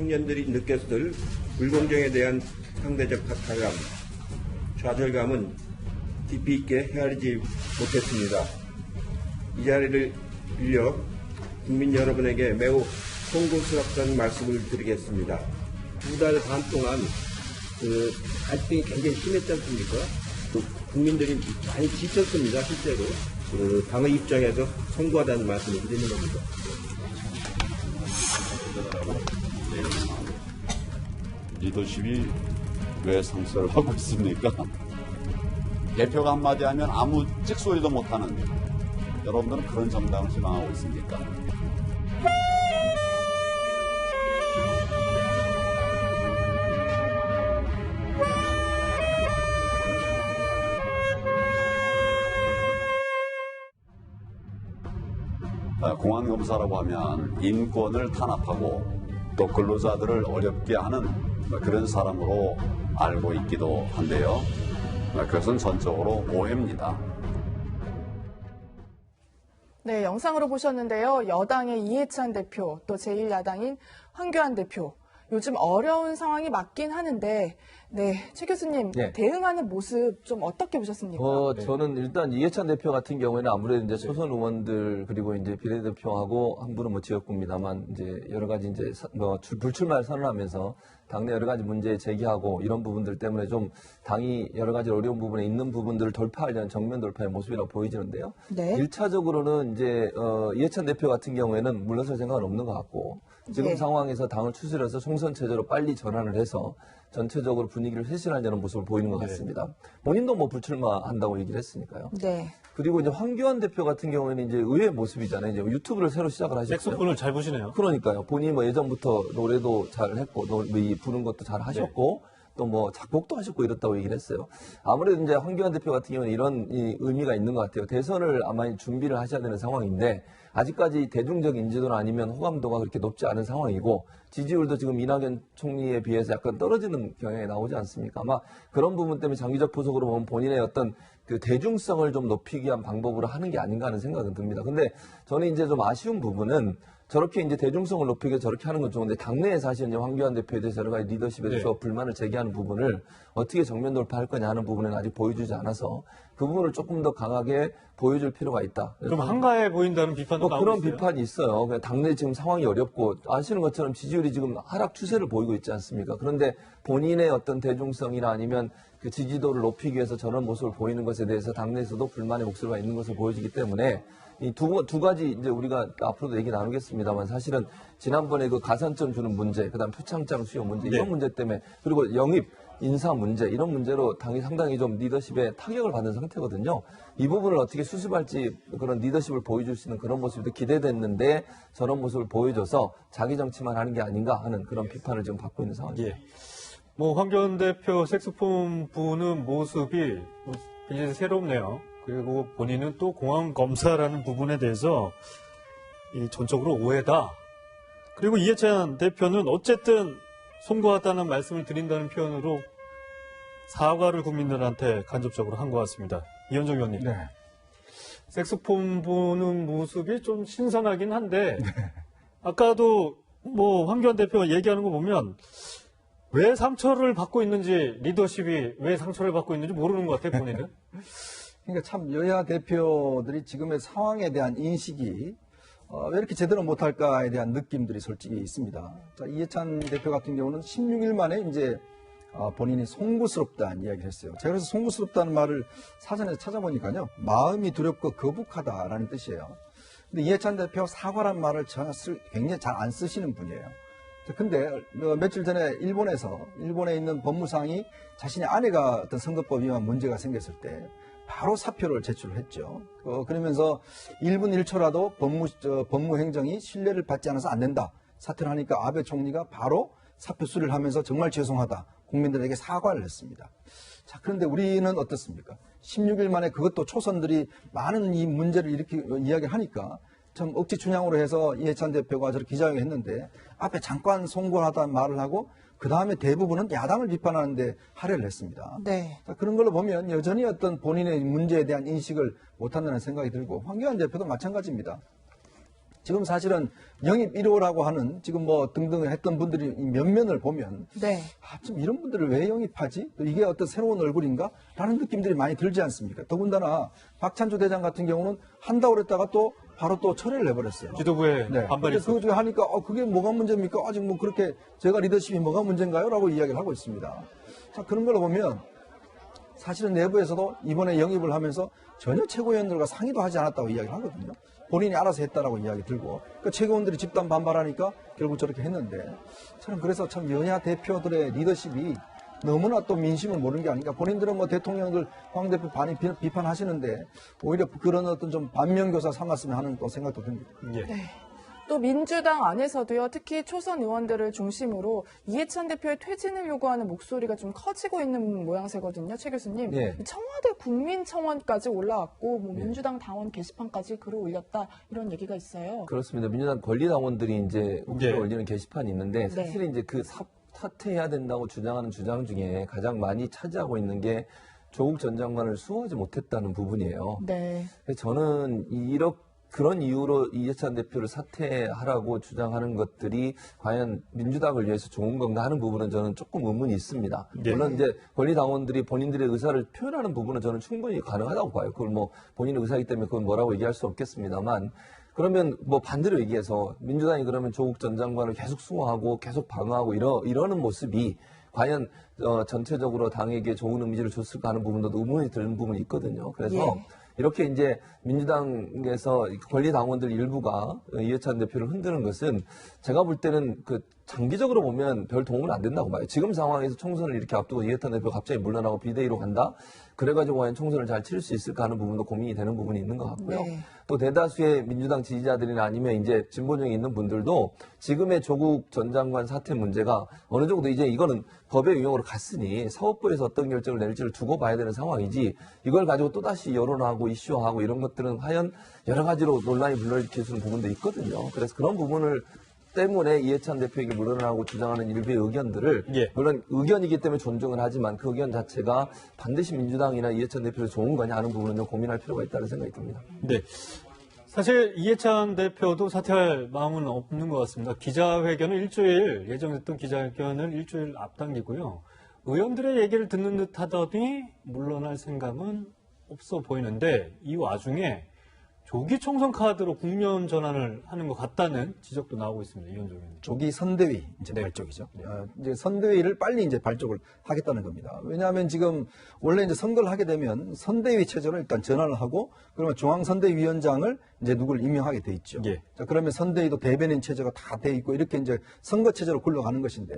청년들이 느꼈을 불공정에 대한 상대적 박탈감, 좌절감은 깊이 있게 헤아리지 못했습니다. 이 자리를 빌려 국민 여러분에게 매우 송구스럽다는 말씀을 드리겠습니다. 2달 반 동안 갈등이 굉장히 심했지 않습니까? 국민들이 많이 지쳤습니다, 실제로. 당의 입장에서 송구하다는 말씀을 드리는 겁니다. 리더십이 왜 상처를 하고 있습니까? 대표가 한마디 하면 아무 찍소리도 못하는 여러분들은 그런 정당을 희망하고 있습니까? 공안검사라고 하면 인권을 탄압하고 또 근로자들을 어렵게 하는 그런 사람으로 알고 있기도 한데요. 그것은 전적으로 오해입니다. 네, 영상으로 보셨는데요. 여당의 이해찬 대표, 또 제1야당인 황교안 대표. 요즘 어려운 상황이 맞긴 하는데, 네, 최 교수님, 네. 대응하는 모습 좀 어떻게 보셨습니까? 저는 일단 이해찬 대표 같은 경우에는 아무래도 이제 초선 의원들 그리고 이제 비례대표하고 한 분은 뭐 지역구입니다만 이제 여러 가지 이제 불출마를 선언하면서 당내 여러 가지 문제 제기하고 이런 부분들 때문에 좀 당이 여러 가지 어려운 부분에 있는 부분들을 돌파하려는 정면 돌파의 모습이라고 보여지는데요. 네. 1차적으로는 이제 이해찬 대표 같은 경우에는 물러설 생각은 없는 것 같고 지금 네. 상황에서 당을 추스려서 총선 체제로 빨리 전환을 해서 전체적으로 분위기를 쇄신하려는 모습을 보이는 것 같습니다. 본인도 뭐 불출마한다고 얘기를 했으니까요. 네. 그리고 이제 황교안 대표 같은 경우에는 이제 의외의 모습이잖아요. 이제 유튜브를 새로 시작을 하셨어요. 색소폰을 잘 보시네요. 그러니까요. 본인이 뭐 예전부터 노래도 잘 했고, 부른 것도 잘 하셨고, 또 뭐 작곡도 하셨고 이렇다고 얘기를 했어요. 아무래도 이제 황교안 대표 같은 경우는 이런 의미가 있는 것 같아요. 대선을 아마 준비를 하셔야 되는 상황인데 아직까지 대중적 인지도나 아니면 호감도가 그렇게 높지 않은 상황이고 지지율도 지금 이낙연 총리에 비해서 약간 떨어지는 경향이 나오지 않습니까? 아마 그런 부분 때문에 장기적 포석으로 보면 본인의 어떤 그 대중성을 좀 높이기 위한 방법으로 하는 게 아닌가 하는 생각은 듭니다. 근데 저는 이제 좀 아쉬운 부분은 저렇게 이제 대중성을 높이기 위해서 저렇게 하는 건 좋은데 당내에 사실 이제 황교안 대표에 대해서 여러 가지 리더십에 대해서 불만을 제기하는 부분을 어떻게 정면 돌파할 거냐 하는 부분은 아직 보여주지 않아서 그 부분을 조금 더 강하게 보여줄 필요가 있다. 좀 한가해 보인다는 비판도 나오고 그런 있어요. 비판이 있어요. 당내 지금 상황이 어렵고 아시는 것처럼 지지율이 지금 하락 추세를 보이고 있지 않습니까? 그런데 본인의 어떤 대중성이나 아니면 그 지지도를 높이기 위해서 저런 모습을 보이는 것에 대해서 당내에서도 불만의 목소리가 있는 것을 보여주기 때문에 이 두 가지 이제 우리가 앞으로도 얘기 나누겠습니다만 사실은 지난번에 그 가산점 주는 문제, 그다음 표창장 수요 문제 이런 문제 때문에 그리고 영입 인사 문제 이런 문제로 당이 상당히 좀 리더십에 타격을 받는 상태거든요. 이 부분을 어떻게 수습할지 그런 리더십을 보여줄 수 있는 그런 모습도 기대됐는데 저런 모습을 보여줘서 자기 정치만 하는 게 아닌가 하는 그런 비판을 지금 받고 있는 상황입니다. 뭐 황교안 대표 색소폰 부는 모습이 굉장히 새롭네요. 그리고 본인은 또 공안검사라는 부분에 대해서 전적으로 오해다. 그리고 이해찬 대표는 어쨌든 송구하다는 말씀을 드린다는 표현으로 사과를 국민들한테 간접적으로 한 것 같습니다. 이현정 의원님. 네. 색소폰 부는 모습이 좀 신선하긴 한데 아까도 뭐 황교안 대표가 얘기하는 거 보면 왜 상처를 받고 있는지 리더십이 왜 상처를 받고 있는지 모르는 것 같아요, 본인은. 그러니까 참 여야 대표들이 지금의 상황에 대한 인식이 왜 이렇게 제대로 못할까에 대한 느낌들이 솔직히 있습니다. 자, 이해찬 대표 같은 경우는 16일 만에 이제 본인이 송구스럽다는 이야기를 했어요. 제가 그래서 송구스럽다는 말을 사전에서 찾아보니까요. 마음이 두렵고 거북하다라는 뜻이에요. 근데 이해찬 대표 사과란 말을 굉장히 잘 안 쓰시는 분이에요. 근데 며칠 전에 일본에 있는 법무상이 자신의 아내가 어떤 선거법 위반 문제가 생겼을 때 바로 사표를 제출했죠. 그러면서 1분 1초라도 법무 행정이 신뢰를 받지 않아서 안 된다. 사퇴를 하니까 아베 총리가 바로 사표 수리를 하면서 정말 죄송하다. 국민들에게 사과를 했습니다. 자, 그런데 우리는 어떻습니까? 16일 만에 그것도 초선들이 많은 이 문제를 이렇게 이야기하니까 참 억지 춘향으로 해서 이해찬 대표가 저렇게 기자회견 했는데 앞에 잠깐 송구하다는 말을 하고 그 다음에 대부분은 야당을 비판하는데 할애를 했습니다. 네. 자, 그런 걸로 보면 여전히 어떤 본인의 문제에 대한 인식을 못한다는 생각이 들고 황교안 대표도 마찬가지입니다. 지금 사실은 영입 1호라고 하는 지금 뭐 등등 했던 분들이 이 면면을 보면 네. 좀 이런 분들을 왜 영입하지? 또 이게 어떤 새로운 얼굴인가? 라는 느낌들이 많이 들지 않습니까? 더군다나 박찬주 대장 같은 경우는 한다고 그랬다가 또 바로 또 철회를 해버렸어요. 지도부에 네. 반발이 그거 중에 하니까 그게 뭐가 문제입니까? 아직 뭐 그렇게 제가 리더십이 뭐가 문제인가요? 라고 이야기를 하고 있습니다. 자, 그런 걸 보면 사실은 내부에서도 이번에 영입을 하면서 전혀 최고위원들과 상의도 하지 않았다고 이야기를 하거든요. 본인이 알아서 했다라고 이야기 들고 그러니까 최고위원들이 집단 반발하니까 결국 저렇게 했는데 저는 그래서 참 여야 대표들의 리더십이 너무나 또 민심을 모르는 게 아닌가. 본인들은 뭐 대통령들 황 대표 많이 비판하시는데 오히려 그런 어떤 좀 반면교사 삼았으면 하는 또 생각도 듭니다. 예. 네. 또 민주당 안에서도요, 특히 초선 의원들을 중심으로 이해찬 대표의 퇴진을 요구하는 목소리가 좀 커지고 있는 모양새거든요, 최 교수님. 네. 청와대 국민청원까지 올라왔고, 뭐 네. 민주당 당원 게시판까지 글을 올렸다 이런 얘기가 있어요. 그렇습니다. 민주당 권리당원들이 이제 글을 예. 올리는 게시판이 있는데 네. 사실 이제 그 사퇴해야 된다고 주장하는 주장 중에 가장 많이 차지하고 있는 게 조국 전 장관을 수호하지 못했다는 부분이에요. 네. 저는 그런 이유로 이해찬 대표를 사퇴하라고 주장하는 것들이 과연 민주당을 위해서 좋은 건가 하는 부분은 저는 조금 의문이 있습니다. 예. 물론 이제 권리당원들이 본인들의 의사를 표현하는 부분은 저는 충분히 가능하다고 봐요. 그걸 뭐 본인의 의사이기 때문에 그건 뭐라고 얘기할 수 없겠습니다만 그러면 뭐 반대로 얘기해서 민주당이 그러면 조국 전 장관을 계속 수호하고 계속 방어하고 이러는 모습이 과연 전체적으로 당에게 좋은 이미지를 줬을까 하는 부분도 의문이 드는 부분이 있거든요. 그래서 예. 이렇게 이제 민주당에서 권리당원들 일부가 이해찬 대표를 흔드는 것은 제가 볼 때는 그 장기적으로 보면 별 도움은 안 된다고 봐요. 지금 상황에서 총선을 이렇게 앞두고 이해찬 대표가 갑자기 물러나고 비대위로 간다? 그래가지고 과연 총선을 잘 치를 수 있을까 하는 부분도 고민이 되는 부분이 있는 것 같고요. 네. 또 대다수의 민주당 지지자들이나 아니면 이제 진보정에 있는 분들도 지금의 조국 전 장관 사퇴 문제가 어느 정도 이제 이거는 법의 영역으로 갔으니 사법부에서 어떤 결정을 낼지를 두고 봐야 되는 상황이지 이걸 가지고 또다시 여론하고 이슈화하고 이런 것들은 과연 여러 가지로 논란이 불러일으킬 수 있는 부분도 있거든요. 그래서 그런 부분을 때문에 이해찬 대표에게 물러나라고 주장하는 일부의 의견들을 예. 물론 의견이기 때문에 존중을 하지만 그 의견 자체가 반드시 민주당이나 이해찬 대표를 좋은 거냐 하는 부분은 좀 고민할 필요가 있다는 생각이 듭니다. 네. 사실 이해찬 대표도 사퇴할 마음은 없는 것 같습니다. 기자회견은 예정됐던 기자회견을 일주일 앞당기고요. 의원들의 얘기를 듣는 듯 하더니 물러날 생각은 없어 보이는데 이 와중에 조기 총선 카드로 국면 전환을 하는 것 같다는 지적도 나오고 있습니다. 이현종 의원님. 조기 선대위 이제 네. 발족이죠. 이제 선대위를 빨리 이제 발족을 하겠다는 겁니다. 왜냐하면 지금 원래 이제 선거를 하게 되면 선대위 체제로 일단 전환을 하고 그러면 중앙선대위원장을 이제 누구를 임명하게 돼 있죠. 예. 자, 그러면 선대위도 대변인 체제가 다 돼 있고 이렇게 이제 선거 체제로 굴러가는 것인데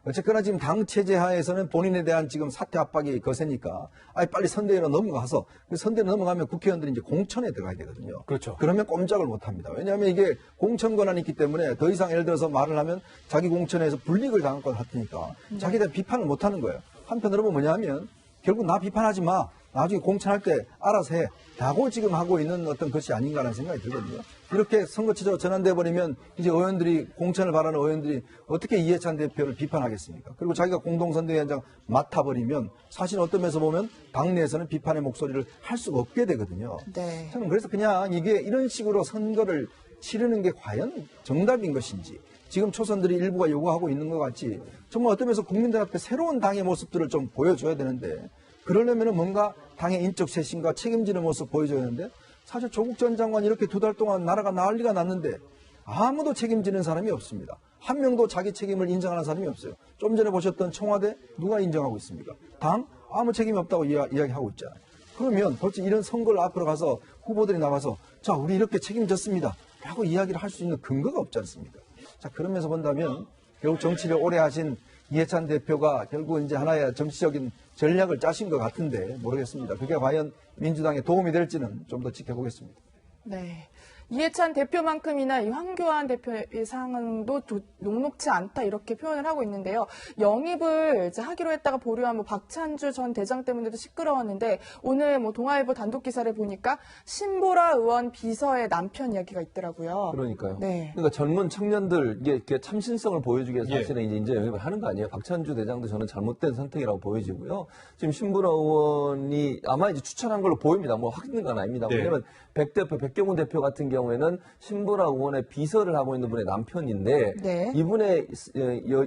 어쨌거나 지금 당 체제 하에서는 본인에 대한 지금 사퇴 압박이 거세니까 빨리 선대위로 넘어가서 그 선대위로 넘어가면 국회의원들이 이제 공천에 들어가야 되거든요. 그렇죠. 그러면 꼼짝을 못 합니다. 왜냐하면 이게 공천 권한이 있기 때문에 더 이상 예를 들어서 말을 하면 자기 공천에서 불이익을 당할 것 같으니까 자기에 대한 비판을 못 하는 거예요. 한편으로 보면 뭐냐면 결국 나 비판하지 마. 나중에 공천할 때 알아서 해. 라고 지금 하고 있는 어떤 것이 아닌가라는 생각이 들거든요. 이렇게 선거체제로 전환돼 버리면 이제 의원들이 공천을 바라는 의원들이 어떻게 이해찬 대표를 비판하겠습니까? 그리고 자기가 공동선대위원장 맡아버리면 사실 어떤 면에서 보면 당내에서는 비판의 목소리를 할 수가 없게 되거든요. 네. 저는 그래서 그냥 이게 이런 식으로 선거를 치르는 게 과연 정답인 것인지 지금 초선들이 일부가 요구하고 있는 것 같이 정말 어떤 면에서 국민들 앞에 새로운 당의 모습들을 좀 보여줘야 되는데 그러려면 뭔가 당의 인적 쇄신과 책임지는 모습 보여줘야 하는데 사실 조국 전 장관 이렇게 2달 동안 나라가 난리가 났는데 아무도 책임지는 사람이 없습니다. 한 명도 자기 책임을 인정하는 사람이 없어요. 좀 전에 보셨던 청와대 누가 인정하고 있습니까? 당 아무 책임이 없다고 이야기하고 있잖아요. 그러면 도대체 이런 선거를 앞으로 가서 후보들이 나와서 자 우리 이렇게 책임졌습니다 라고 이야기를 할 수 있는 근거가 없지 않습니까? 자 그런 면에서 본다면 결국 정치를 오래 하신 이해찬 대표가 결국 이제 하나의 정치적인 전략을 짜신 것 같은데 모르겠습니다. 그게 과연 민주당에 도움이 될지는 좀 더 지켜보겠습니다. 네. 이해찬 대표만큼이나 이 황교안 대표의 상황도 녹록지 않다 이렇게 표현을 하고 있는데요. 영입을 이제 하기로 했다가 보류한 뭐 박찬주 전 대장 때문에도 시끄러웠는데 오늘 뭐 동아일보 단독 기사를 보니까 신보라 의원 비서의 남편 이야기가 있더라고요. 그러니까요. 네. 그러니까 젊은 청년들 이게 참신성을 보여주기 위해서 예. 사실은 이제 인재 영입을 하는 거 아니에요. 박찬주 대장도 저는 잘못된 선택이라고 보여지고요. 지금 신보라 의원이 아마 이제 추천한 걸로 보입니다. 뭐 확인은 아닙니다. 네. 왜냐하면 백경훈 대표 같은 경우에는 신보라 의원의 비서를 하고 있는 분의 남편인데 네. 이분의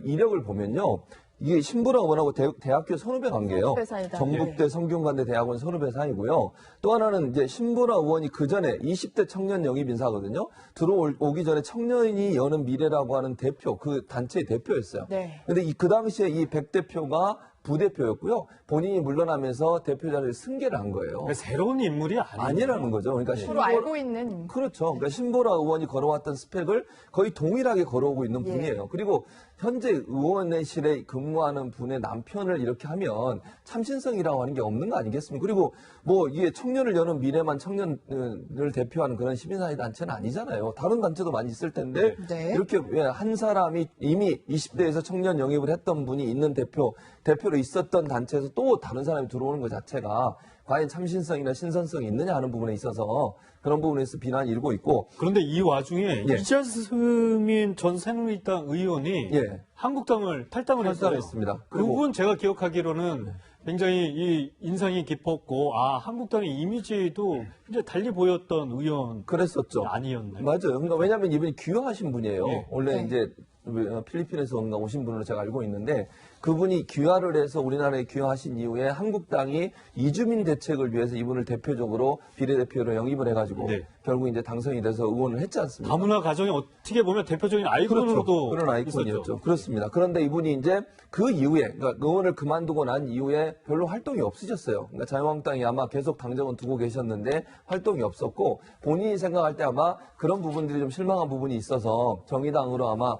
이력을 보면요. 이게 신보라 의원하고 대학교 선후배 관계예요. 선후배 사이다. 전북대 성균관대 대학원 선후배 사이고요. 또 하나는 이제 신보라 의원이 그 전에 20대 청년 영입 인사거든요. 들어오기 전에 청년이 여는 미래라고 하는 대표, 그 단체의 대표였어요. 네. 근데 그 당시에 이 백 대표가 부대표였고요. 본인이 물러나면서 대표 자리를 승계를 한 거예요. 그러니까 새로운 인물이 아니라는 거죠. 그러니까 서로 알고 있는. 그렇죠. 그러니까 신보라 의원이 걸어왔던 스펙을 거의 동일하게 걸어오고 있는 예. 분이에요. 그리고 현재 의원실에 근무하는 분의 남편을 이렇게 하면 참신성이라고 하는 게 없는 거 아니겠습니까? 그리고 뭐 이게 청년을 여는 미래만 청년을 대표하는 그런 시민사회 단체는 아니잖아요. 다른 단체도 많이 있을 텐데 네. 이렇게 왜 한 사람이 이미 20대에서 청년 영입을 했던 분이 있는 대표로 있었던 단체에서 또 다른 사람이 들어오는 것 자체가 과연 참신성이나 신선성이 있느냐 하는 부분에 있어서 그런 부분에서 비난이 일고 있고. 그런데 이 와중에 예. 이자스민 전 새누리당 의원이 예. 한국당을 탈당을 했어요. 탈당했습니다. 그리고 그분 제가 기억하기로는 굉장히 이 인상이 깊었고 한국당의 이미지도 굉장히 달리 보였던 의원 그랬었죠. 아니었나요? 맞아요. 그러니까 왜냐하면 이분이 귀화하신 분이에요. 예. 원래 네. 이제 필리핀에서 오신 분으로 제가 알고 있는데 그분이 귀화를 해서 우리나라에 귀화하신 이후에 한국당이 이주민 대책을 위해서 이분을 대표적으로 비례대표로 영입을 해가지고 네. 결국 이제 당선이 돼서 의원을 했지 않습니까? 다문화 가정이 어떻게 보면 대표적인 아이콘으로도 그렇죠. 그런 아이콘이었죠. 있었죠. 그렇습니다. 그런데 이분이 이제 그 이후에, 그러니까 의원을 그만두고 난 이후에 별로 활동이 없으셨어요. 그러니까 자유한국당이 아마 계속 당적은 두고 계셨는데 활동이 없었고 본인이 생각할 때 아마 그런 부분들이 좀 실망한 부분이 있어서 정의당으로 아마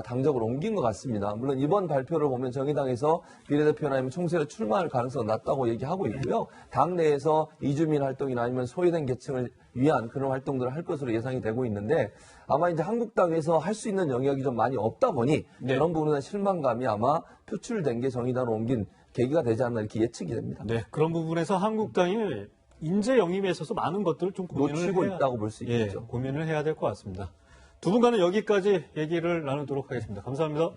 당적을 옮긴 것 같습니다. 물론 이번 발표를 보면 정의당에서 비례대표나 아니면 총선에 출마할 가능성이 낮다고 얘기하고 있고요. 당 내에서 이주민 활동이나 아니면 소외된 계층을 위한 그런 활동들을 할 것으로 예상이 되고 있는데 아마 이제 한국당에서 할 수 있는 영역이 좀 많이 없다 보니 네. 그런 부분에 대한 실망감이 아마 표출된 게 정의당으로 옮긴 계기가 되지 않나 이렇게 예측이 됩니다. 네, 그런 부분에서 한국당이 인재 영입에 있어서 많은 것들을 좀 고민을 놓치고 해야, 있다고 볼 수 있겠죠. 고민을 해야 될 것 같습니다. 두 분과는 여기까지 얘기를 나누도록 하겠습니다. 감사합니다.